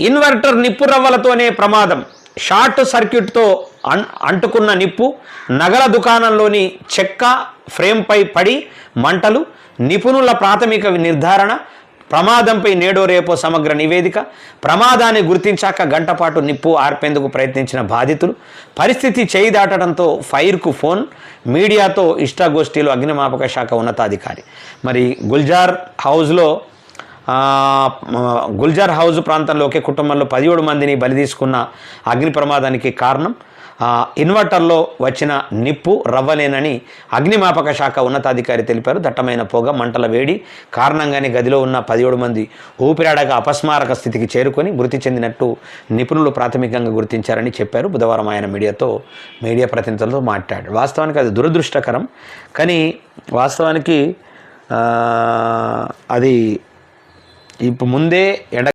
Inverter నిప్పు రవ్వలతోనే ప్రమాదం. Short సర్క్యూట్తో అంటుకున్న నిప్పు నగల దుకాణంలోని చెక్క ఫ్రేమ్పై పడి మంటలు. నిపుణుల ప్రాథమిక నిర్ధారణ. ప్రమాదంపై నేడో రేపో సమగ్ర నివేదిక. ప్రమాదాన్ని గుర్తించాక గంటపాటు నిప్పు ఆర్పేందుకు ప్రయత్నించిన బాధితులు. పరిస్థితి చేయి దాటడంతో ఫైర్కు ఫోన్. మీడియాతో ఇష్టాగోష్ఠిలో అగ్నిమాపక శాఖ ఉన్నతాధికారి. మరి గుల్జార్ హౌజ్ ప్రాంతంలో ఒకే కుటుంబంలో 17 మందిని బలి తీసుకున్న అగ్ని ప్రమాదానికి కారణం ఇన్వర్టర్లో వచ్చిన నిప్పు రవ్వలేనని అగ్నిమాపక శాఖ ఉన్నతాధికారి తెలిపారు. దట్టమైన పొగ, మంటల వేడి కారణంగానే గదిలో ఉన్న 17 మంది ఊపిరాడక అపస్మారక స్థితికి చేరుకొని మృతి చెందినట్టు నిపుణులు ప్రాథమికంగా గుర్తించారని చెప్పారు. బుధవారం ఆయన మీడియా ప్రతినిధులతో మాట్లాడారు. వాస్తవానికి అది దురదృష్టకరం, కానీ వాస్తవానికి అది ఇప్పుడు ముందే